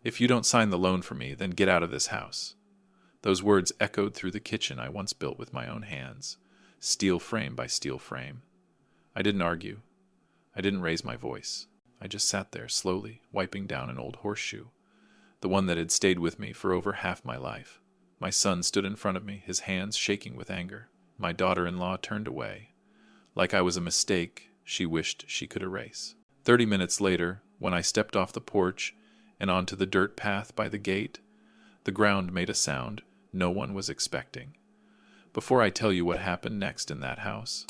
If you don't sign the loan for me, then get out of this house." Those words echoed through the kitchen I once built with my own hands, steel frame by steel frame. I didn't argue. I didn't raise my voice. I just sat there, slowly, wiping down an old horseshoe, the one that had stayed with me for over half my life. My son stood in front of me, his hands shaking with anger. My daughter-in-law turned away. Like I was a mistake she wished she could erase. 30 minutes later, when I stepped off the porch and onto the dirt path by the gate, the ground made a sound no one was expecting. Before I tell you what happened next in that house,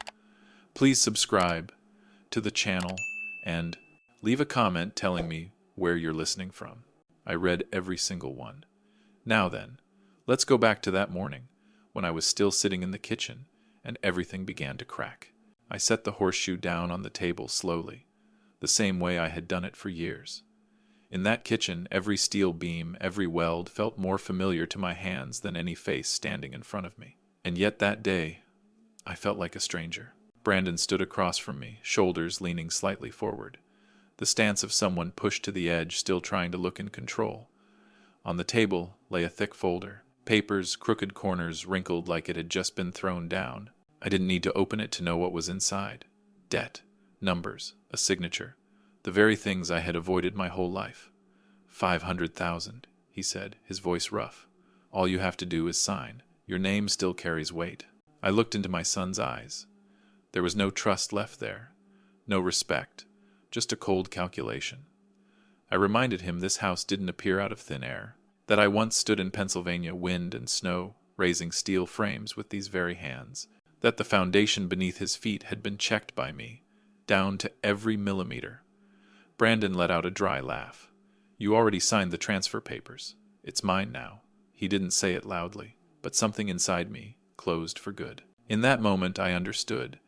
please subscribe to the channel and leave a comment telling me where you're listening from. I read every single one. Now then, let's go back to that morning when I was still sitting in the kitchen and everything began to crack. I set the horseshoe down on the table slowly, the same way I had done it for years. In that kitchen, every steel beam, every weld felt more familiar to my hands than any face standing in front of me. And yet that day, I felt like a stranger. Brandon stood across from me, shoulders leaning slightly forward, the stance of someone pushed to the edge, still trying to look in control. On the table lay a thick folder, papers, crooked corners wrinkled like it had just been thrown down. I didn't need to open it to know what was inside. Debt, numbers, a signature. The very things I had avoided my whole life. 500,000, he said, his voice rough. All you have to do is sign. Your name still carries weight. I looked into my son's eyes. There was no trust left there, no respect, just a cold calculation. I reminded him this house didn't appear out of thin air, that I once stood in Pennsylvania, wind and snow, raising steel frames with these very hands, that the foundation beneath his feet had been checked by me, down to every millimeter. Brandon let out a dry laugh. "You already signed the transfer papers. It's mine now." He didn't say it loudly, but something inside me closed for good. In that moment I understood.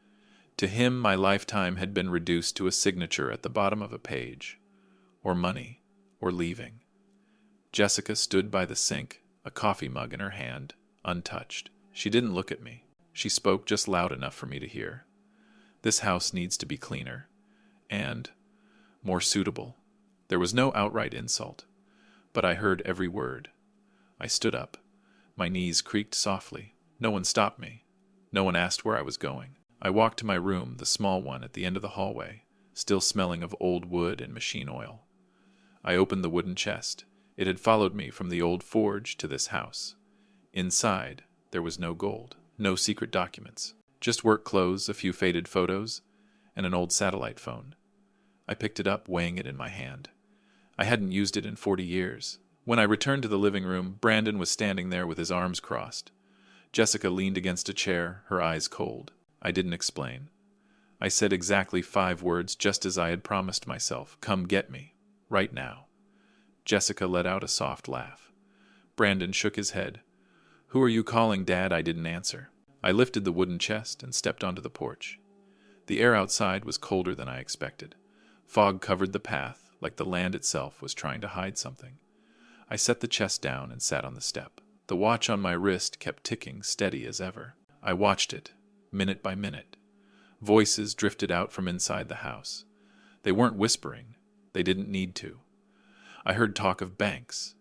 To him my lifetime had been reduced to a signature at the bottom of a page, or money, or leaving. Jessica stood by the sink, a coffee mug in her hand, untouched. She didn't look at me. She spoke just loud enough for me to hear. "This house needs to be cleaner, and more suitable." There was no outright insult, but I heard every word. I stood up. My knees creaked softly. No one stopped me. No one asked where I was going. I walked to my room, the small one at the end of the hallway, still smelling of old wood and machine oil. I opened the wooden chest. It had followed me from the old forge to this house. Inside, there was no gold, no secret documents, just work clothes, a few faded photos, and an old satellite phone. I picked it up, weighing it in my hand. I hadn't used it in 40 years. When I returned to the living room, Brandon was standing there with his arms crossed. Jessica leaned against a chair, her eyes cold. I didn't explain. I said exactly 5 words, just as I had promised myself. "Come get me. Right now." Jessica let out a soft laugh. Brandon shook his head. "Who are you calling, Dad?" I didn't answer. I lifted the wooden chest and stepped onto the porch. The air outside was colder than I expected. Fog covered the path, like the land itself was trying to hide something. I set the chest down and sat on the step. The watch on my wrist kept ticking, steady as ever. I watched it, minute by minute. Voices drifted out from inside the house. They weren't whispering. They didn't need to. I heard talk of banks,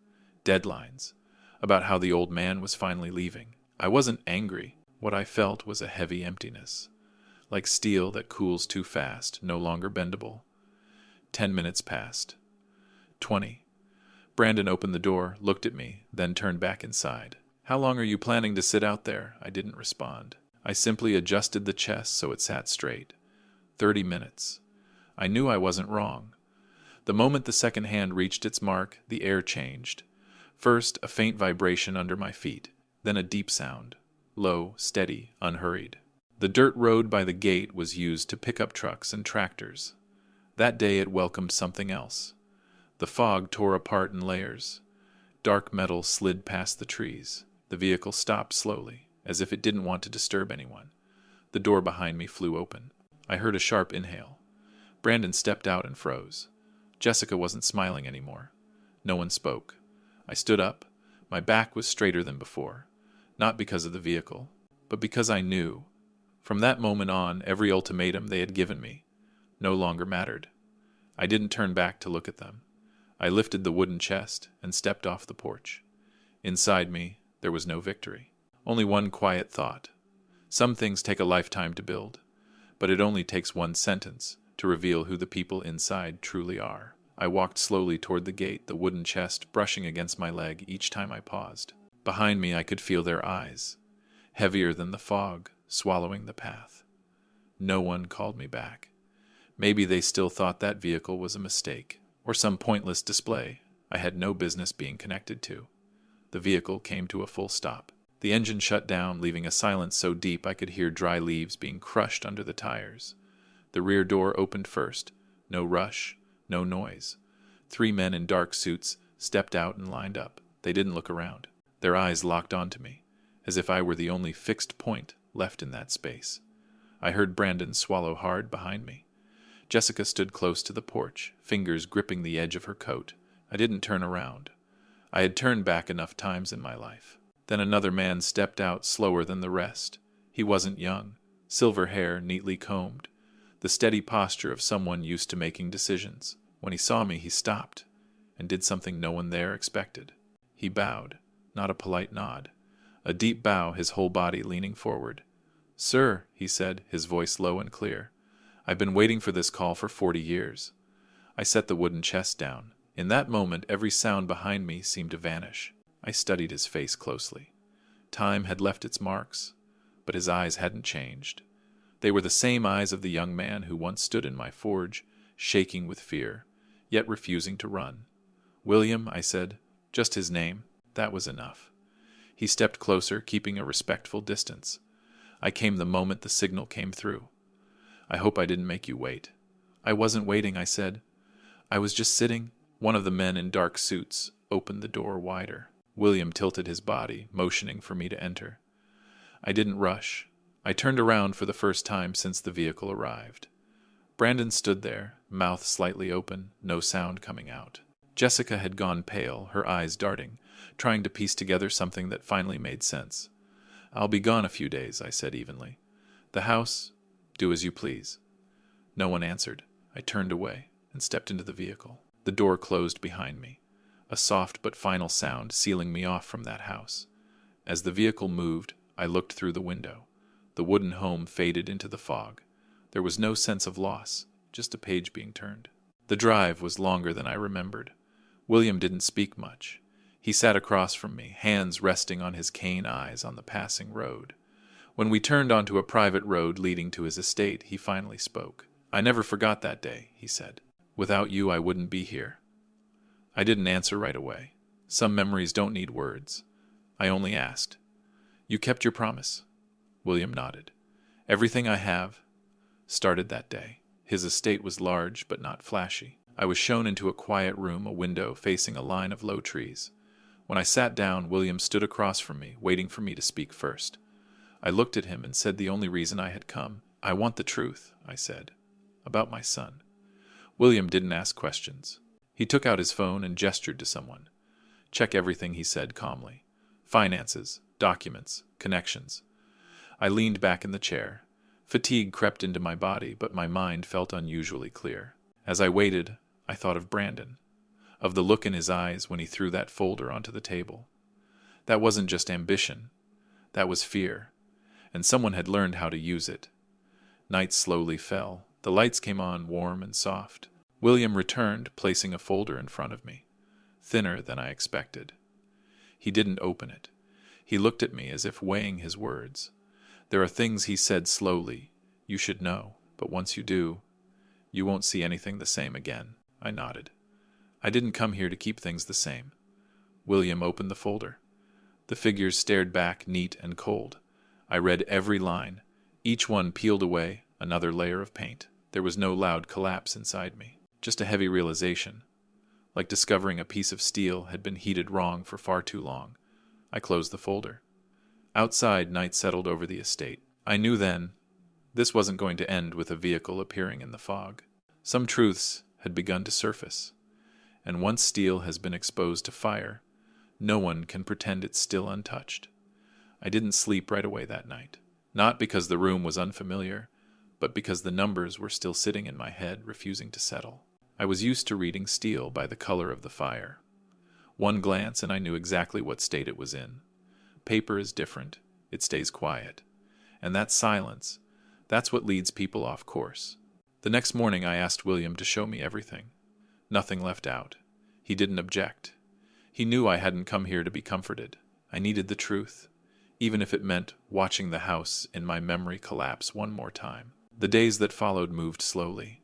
deadlines, about how the old man was finally leaving. I wasn't angry. What I felt was a heavy emptiness, like steel that cools too fast, no longer bendable. 10 minutes passed. 20. Brandon opened the door, looked at me, then turned back inside. "How long are you planning to sit out there?" I didn't respond. I simply adjusted the chest so it sat straight. 30 minutes. I knew I wasn't wrong. The moment the second hand reached its mark, the air changed. First, a faint vibration under my feet, then a deep sound, low, steady, unhurried. The dirt road by the gate was used to pick up trucks and tractors. That day it welcomed something else. The fog tore apart in layers. Dark metal slid past the trees. The vehicle stopped slowly, as if it didn't want to disturb anyone. The door behind me flew open. I heard a sharp inhale. Brandon stepped out and froze. Jessica wasn't smiling anymore. No one spoke. I stood up. My back was straighter than before, not because of the vehicle, but because I knew. From that moment on, every ultimatum they had given me no longer mattered. I didn't turn back to look at them. I lifted the wooden chest and stepped off the porch. Inside me, there was no victory. Only one quiet thought. Some things take a lifetime to build, but it only takes one sentence to reveal who the people inside truly are. I walked slowly toward the gate, the wooden chest brushing against my leg each time I paused. Behind me, I could feel their eyes, heavier than the fog, swallowing the path. No one called me back. Maybe they still thought that vehicle was a mistake, or some pointless display I had no business being connected to. The vehicle came to a full stop. The engine shut down, leaving a silence so deep I could hear dry leaves being crushed under the tires. The rear door opened first. No rush, no noise. 3 men in dark suits stepped out and lined up. They didn't look around. Their eyes locked onto me, as if I were the only fixed point left in that space. I heard Brandon swallow hard behind me. Jessica stood close to the porch, fingers gripping the edge of her coat. I didn't turn around. I had turned back enough times in my life. Then another man stepped out slower than the rest. He wasn't young, silver hair neatly combed, the steady posture of someone used to making decisions. When he saw me, he stopped and did something no one there expected. He bowed, not a polite nod. A deep bow, his whole body leaning forward. "Sir," he said, his voice low and clear, "I've been waiting for this call for 40 years. I set the wooden chest down. In that moment, every sound behind me seemed to vanish. I studied his face closely. Time had left its marks, but his eyes hadn't changed. They were the same eyes of the young man who once stood in my forge, shaking with fear, yet refusing to run. "William," I said, just his name. That was enough. He stepped closer, keeping a respectful distance. I came the moment the signal came through. "I hope I didn't make you wait." "I wasn't waiting," I said. "I was just sitting." One of the men in dark suits opened the door wider. William tilted his body, motioning for me to enter. I didn't rush. I turned around for the first time since the vehicle arrived. Brandon stood there, mouth slightly open, no sound coming out. Jessica had gone pale, her eyes darting, trying to piece together something that finally made sense. "I'll be gone a few days," I said evenly. "The house, do as you please." No one answered. I turned away and stepped into the vehicle. The door closed behind me, a soft but final sound sealing me off from that house. As the vehicle moved, I looked through the window. The wooden home faded into the fog. There was no sense of loss, just a page being turned. The drive was longer than I remembered. William didn't speak much. He sat across from me, hands resting on his keen eyes on the passing road. When we turned onto a private road leading to his estate, he finally spoke. "I never forgot that day," he said. "Without you, I wouldn't be here." I didn't answer right away. Some memories don't need words. I only asked, "You kept your promise?" William nodded. "Everything I have started that day." His estate was large but not flashy. I was shown into a quiet room, a window facing a line of low trees. When I sat down, William stood across from me, waiting for me to speak first. I looked at him and said the only reason I had come. "I want the truth," I said, "about my son." William didn't ask questions. He took out his phone and gestured to someone. "Check everything," he said calmly. "Finances, documents, connections." I leaned back in the chair. Fatigue crept into my body, but my mind felt unusually clear. As I waited, I thought of Brandon, of the look in his eyes when he threw that folder onto the table. That wasn't just ambition. That was fear, and someone had learned how to use it. Night slowly fell. The lights came on, warm and soft. William returned, placing a folder in front of me, thinner than I expected. He didn't open it. He looked at me as if weighing his words. "There are things," he said slowly, "you should know, but once you do, you won't see anything the same again." I nodded. "I didn't come here to keep things the same." William opened the folder. The figures stared back, neat and cold. I read every line. Each one peeled away another layer of paint. There was no loud collapse inside me, just a heavy realization, like discovering a piece of steel had been heated wrong for far too long. I closed the folder. Outside, night settled over the estate. I knew then this wasn't going to end with a vehicle appearing in the fog. Some truths had begun to surface, and once steel has been exposed to fire, no one can pretend it's still untouched. I didn't sleep right away that night, not because the room was unfamiliar, but because the numbers were still sitting in my head, refusing to settle. I was used to reading steel by the color of the fire. One glance and I knew exactly what state it was in. Paper is different. It stays quiet. And that silence, that's what leads people off course. The next morning I asked William to show me everything. Nothing left out. He didn't object. He knew I hadn't come here to be comforted. I needed the truth, even if it meant watching the house in my memory collapse one more time. The days that followed moved slowly.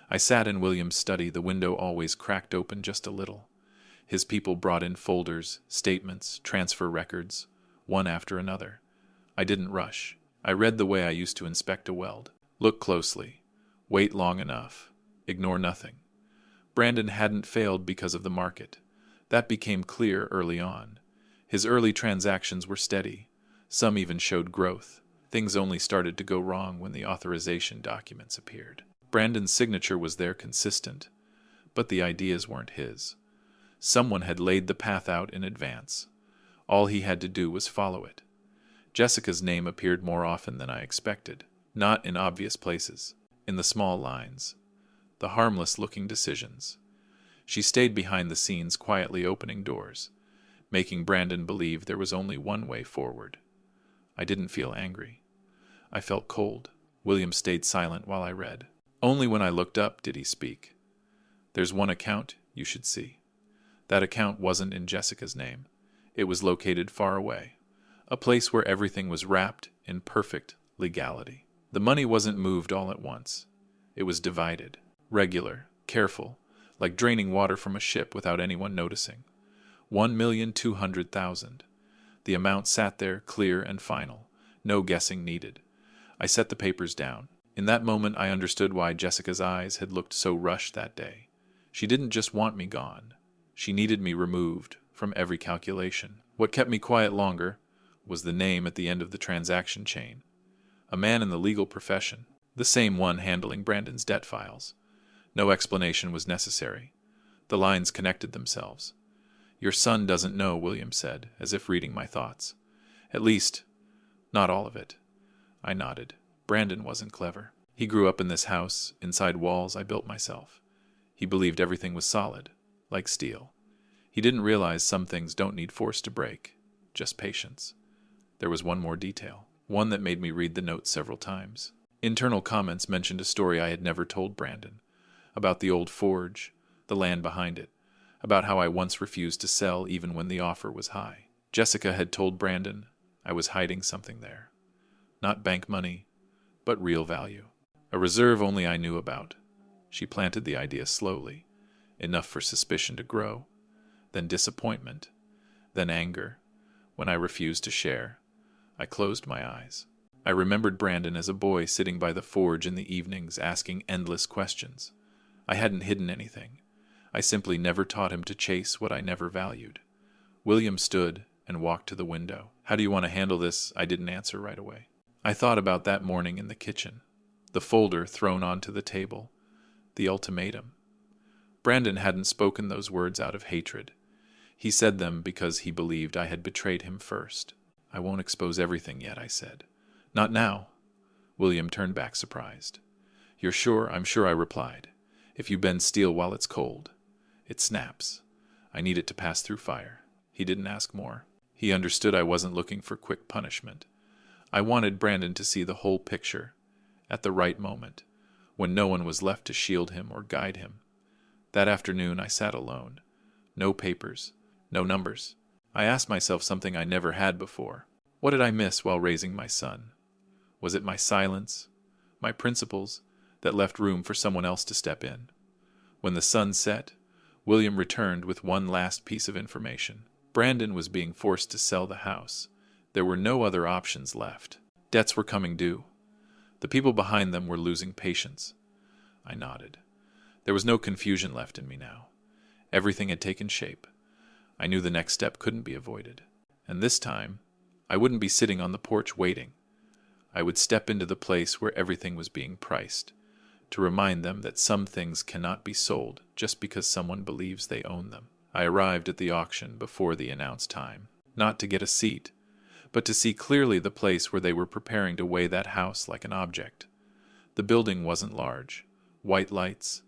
I sat in William's study, the window always cracked open just a little. His people brought in folders, statements, transfer records, one after another. I didn't rush. I read the way I used to inspect a weld. Look closely. Wait long enough. Ignore nothing. Brandon hadn't failed because of the market. That became clear early on. His early transactions were steady. Some even showed growth. Things only started to go wrong when the authorization documents appeared. Brandon's signature was there, consistent, but the ideas weren't his. Someone had laid the path out in advance. All he had to do was follow it. Jessica's name appeared more often than I expected, not in obvious places, in the small lines, the harmless-looking decisions. She stayed behind the scenes, quietly opening doors, making Brandon believe there was only one way forward. I didn't feel angry. I felt cold. William stayed silent while I read. Only when I looked up did he speak. There's one account you should see. That account wasn't in Jessica's name. It was located far away, a place where everything was wrapped in perfect legality. The money wasn't moved all at once. It was divided, regular, careful, like draining water from a ship without anyone noticing. 1,200,000. The amount sat there, clear and final, no guessing needed. I set the papers down. In that moment I understood why Jessica's eyes had looked so rushed that day. She didn't just want me gone. She needed me removed from every calculation. What kept me quiet longer was the name at the end of the transaction chain. A man in the legal profession, the same one handling Brandon's debt files. No explanation was necessary. The lines connected themselves. "Your son doesn't know," William said, as if reading my thoughts. "At least, not all of it." I nodded. Brandon wasn't clever. He grew up in this house, inside walls I built myself. He believed everything was solid, like steel. He didn't realize some things don't need force to break, just patience. There was one more detail, one that made me read the notes several times. Internal comments mentioned a story I had never told Brandon, about the old forge, the land behind it, about how I once refused to sell even when the offer was high. Jessica had told Brandon I was hiding something there. Not bank money, but real value. A reserve only I knew about. She planted the idea slowly, enough for suspicion to grow, then disappointment, then anger. When I refused to share, I closed my eyes. I remembered Brandon as a boy sitting by the forge in the evenings asking endless questions. I hadn't hidden anything. I simply never taught him to chase what I never valued. William stood and walked to the window. "How do you want to handle this?" I didn't answer right away. I thought about that morning in the kitchen, the folder thrown onto the table, the ultimatum. Brandon hadn't spoken those words out of hatred. He said them because he believed I had betrayed him first. "I won't expose everything yet," I said. "Not now." William turned back surprised. "You're sure?" "I'm sure," I replied. "If you bend steel while it's cold, it snaps. I need it to pass through fire." He didn't ask more. He understood I wasn't looking for quick punishment. I wanted Brandon to see the whole picture, at the right moment, when no one was left to shield him or guide him. That afternoon I sat alone. No papers, no numbers. I asked myself something I never had before. What did I miss while raising my son? Was it my silence, my principles, that left room for someone else to step in? When the sun set, William returned with one last piece of information. Brandon was being forced to sell the house. There were no other options left. Debts were coming due. The people behind them were losing patience. I nodded. There was no confusion left in me now. Everything had taken shape. I knew the next step couldn't be avoided. And this time, I wouldn't be sitting on the porch waiting. I would step into the place where everything was being priced, to remind them that some things cannot be sold just because someone believes they own them. I arrived at the auction before the announced time, not to get a seat, but to see clearly the place where they were preparing to weigh that house like an object. The building wasn't large. White lights,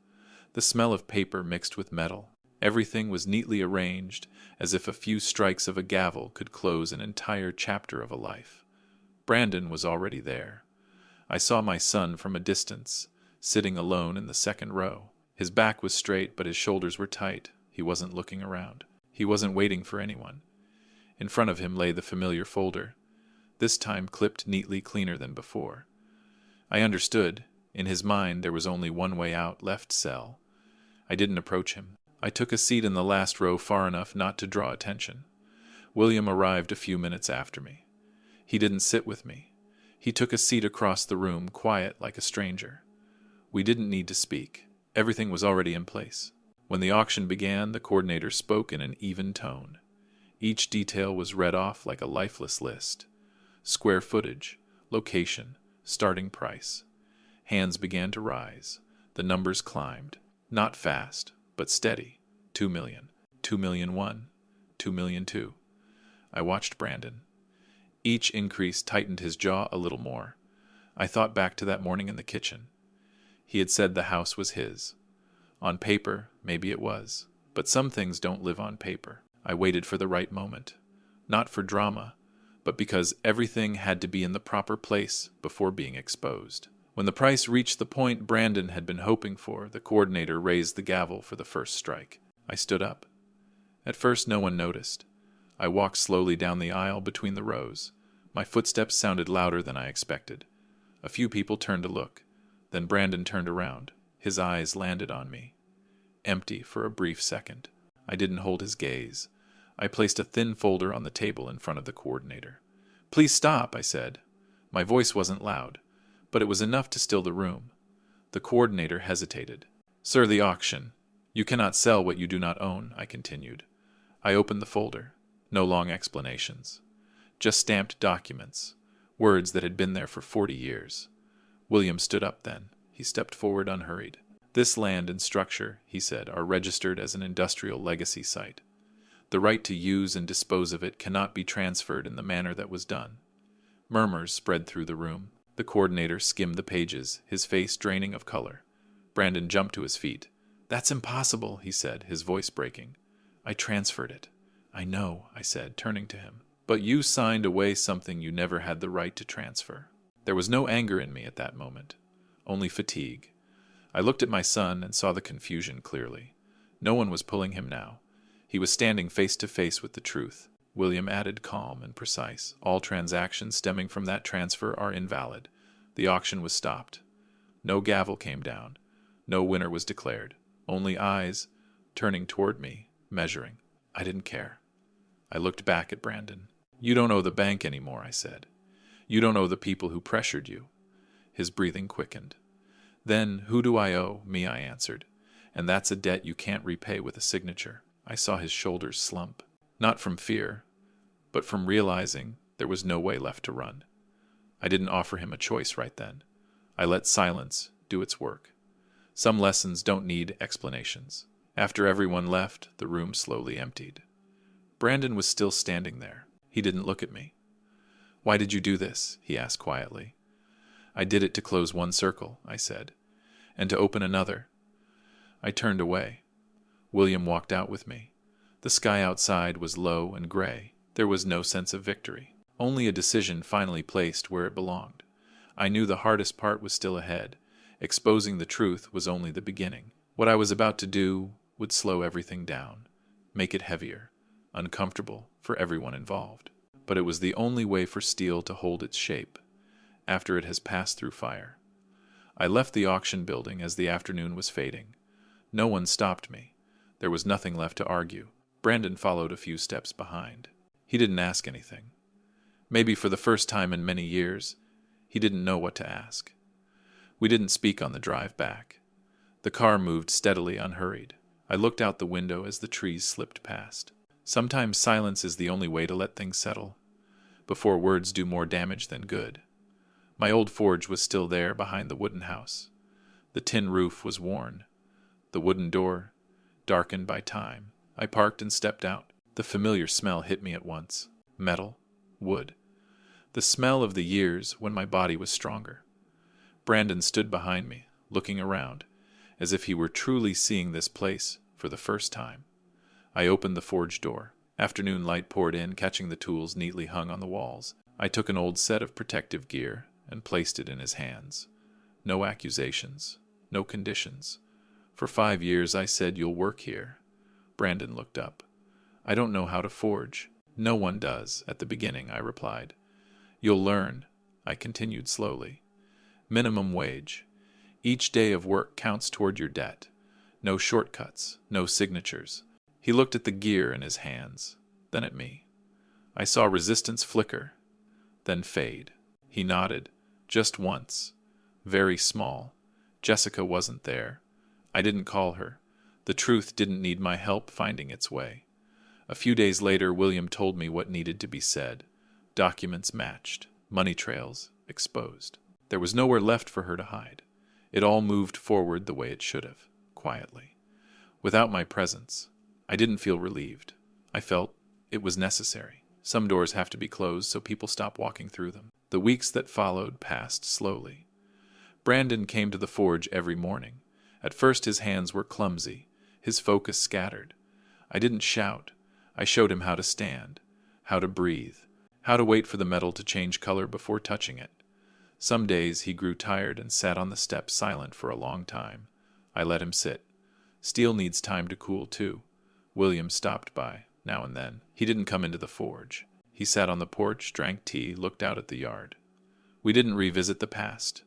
the smell of paper mixed with metal. Everything was neatly arranged, as if a few strikes of a gavel could close an entire chapter of a life. Brandon was already there. I saw my son from a distance, sitting alone in the second row. His back was straight, but his shoulders were tight. He wasn't looking around. He wasn't waiting for anyone. In front of him lay the familiar folder, this time clipped neatly cleaner than before. I understood. In his mind, there was only one way out: left cell. I didn't approach him. I took a seat in the last row far enough not to draw attention. William arrived a few minutes after me. He didn't sit with me. He took a seat across the room, quiet like a stranger. We didn't need to speak. Everything was already in place. When the auction began, the coordinator spoke in an even tone. Each detail was read off like a lifeless list. Square footage, location, starting price. Hands began to rise. The numbers climbed. Not fast, but steady. 2 million, 2,000,001, 2,000,002. I watched Brandon. Each increase tightened his jaw a little more. I thought back to that morning in the kitchen. He had said the house was his. On paper, maybe it was, but some things don't live on paper. I waited for the right moment. Not for drama, but because everything had to be in the proper place before being exposed. When the price reached the point Brandon had been hoping for, the coordinator raised the gavel for the first strike. I stood up. At first, no one noticed. I walked slowly down the aisle between the rows. My footsteps sounded louder than I expected. A few people turned to look. Then Brandon turned around. His eyes landed on me. Empty for a brief second. I didn't hold his gaze. I placed a thin folder on the table in front of the coordinator. "Please stop," I said. My voice wasn't loud, but it was enough to still the room. The coordinator hesitated. "Sir, the auction. You cannot sell what you do not own," I continued. I opened the folder. No long explanations. Just stamped documents. Words that had been there for 40 years. William stood up then. He stepped forward unhurried. "This land and structure," he said, "are registered as an industrial legacy site. The right to use and dispose of it cannot be transferred in the manner that was done." Murmurs spread through the room. The coordinator skimmed the pages, his face draining of color. Brandon jumped to his feet. "That's impossible," he said, his voice breaking. "I transferred it." "I know," I said, turning to him. "But you signed away something you never had the right to transfer." There was no anger in me at that moment, only fatigue. I looked at my son and saw the confusion clearly. No one was pulling him now. He was standing face to face with the truth. William added, calm and precise, "All transactions stemming from that transfer are invalid." The auction was stopped. No gavel came down. No winner was declared. Only eyes turning toward me, measuring. I didn't care. I looked back at Brandon. "You don't owe the bank anymore," I said. "You don't owe the people who pressured you." His breathing quickened. "Then who do I owe?" "Me," I answered. "And that's a debt you can't repay with a signature." I saw his shoulders slump. Not from fear, but from realizing there was no way left to run. I didn't offer him a choice right then. I let silence do its work. Some lessons don't need explanations. After everyone left, the room slowly emptied. Brandon was still standing there. He didn't look at me. "Why did you do this?" he asked quietly. "I did it to close one circle," I said, "and to open another." I turned away. William walked out with me. The sky outside was low and gray. There was no sense of victory, only a decision finally placed where it belonged. I knew the hardest part was still ahead. Exposing the truth was only the beginning. What I was about to do would slow everything down, make it heavier, uncomfortable for everyone involved. But it was the only way for steel to hold its shape after it has passed through fire. I left the auction building as the afternoon was fading. No one stopped me. There was nothing left to argue. Brandon followed a few steps behind. He didn't ask anything. Maybe for the first time in many years, he didn't know what to ask. We didn't speak on the drive back. The car moved steadily, unhurried. I looked out the window as the trees slipped past. Sometimes silence is the only way to let things settle, before words do more damage than good. My old forge was still there behind the wooden house. The tin roof was worn. The wooden door, darkened by time. I parked and stepped out. The familiar smell hit me at once. Metal, wood. The smell of the years when my body was stronger. Brandon stood behind me, looking around, as if he were truly seeing this place for the first time. I opened the forge door. Afternoon light poured in, catching the tools neatly hung on the walls. I took an old set of protective gear and placed it in his hands. No accusations, no conditions. For 5 years I said, "You'll work here." Brandon looked up. "I don't know how to forge." "No one does at the beginning," I replied. "You'll learn," I continued slowly. "Minimum wage. Each day of work counts toward your debt. No shortcuts, no signatures." He looked at the gear in his hands, then at me. I saw resistance flicker, then fade. He nodded, just once. Very small. Jessica wasn't there. I didn't call her. The truth didn't need my help finding its way. A few days later, William told me what needed to be said. Documents matched. Money trails exposed. There was nowhere left for her to hide. It all moved forward the way it should have, quietly. Without my presence, I didn't feel relieved. I felt it was necessary. Some doors have to be closed so people stop walking through them. The weeks that followed passed slowly. Brandon came to the forge every morning. At first his hands were clumsy, his focus scattered. I didn't shout. I showed him how to stand, how to breathe, how to wait for the metal to change color before touching it. Some days he grew tired and sat on the steps silent for a long time. I let him sit. Steel needs time to cool too. William stopped by, now and then. He didn't come into the forge. He sat on the porch, drank tea, looked out at the yard. We didn't revisit the past.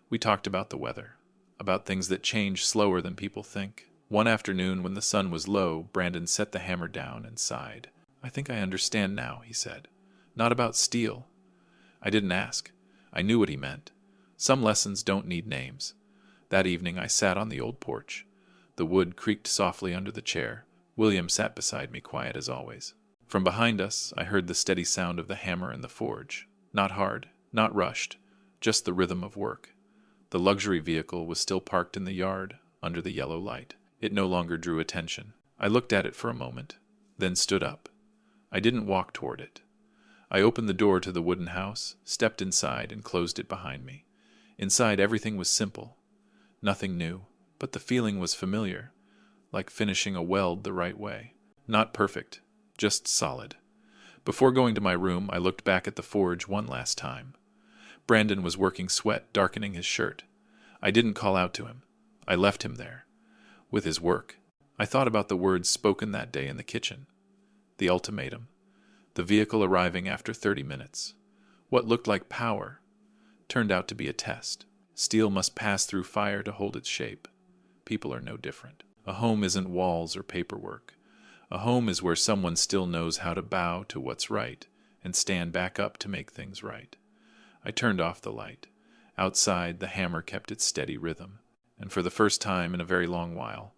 We talked about the weather, about things that change slower than people think. One afternoon, when the sun was low, Brandon set the hammer down and sighed. "I think I understand now," he said. "Not about steel." I didn't ask. I knew what he meant. Some lessons don't need names. That evening I sat on the old porch. The wood creaked softly under the chair. William sat beside me, quiet as always. From behind us, I heard the steady sound of the hammer in the forge. Not hard, not rushed, just the rhythm of work. The luxury vehicle was still parked in the yard, under the yellow light. It no longer drew attention. I looked at it for a moment, then stood up. I didn't walk toward it. I opened the door to the wooden house, stepped inside, and closed it behind me. Inside, everything was simple. Nothing new, but the feeling was familiar, like finishing a weld the right way. Not perfect, just solid. Before going to my room, I looked back at the forge one last time. Brandon was working, sweat darkening his shirt. I didn't call out to him. I left him there, with his work. I thought about the words spoken that day in the kitchen. The ultimatum. The vehicle arriving after 30 minutes. What looked like power turned out to be a test. Steel must pass through fire to hold its shape. People are no different. A home isn't walls or paperwork. A home is where someone still knows how to bow to what's right and stand back up to make things right. I turned off the light. Outside, the hammer kept its steady rhythm, and for the first time in a very long while,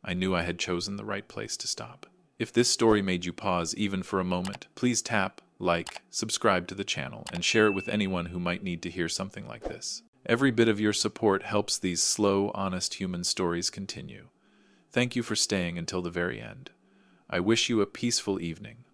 I knew I had chosen the right place to stop. If this story made you pause even for a moment, please tap, like, subscribe to the channel, and share it with anyone who might need to hear something like this. Every bit of your support helps these slow, honest human stories continue. Thank you for staying until the very end. I wish you a peaceful evening,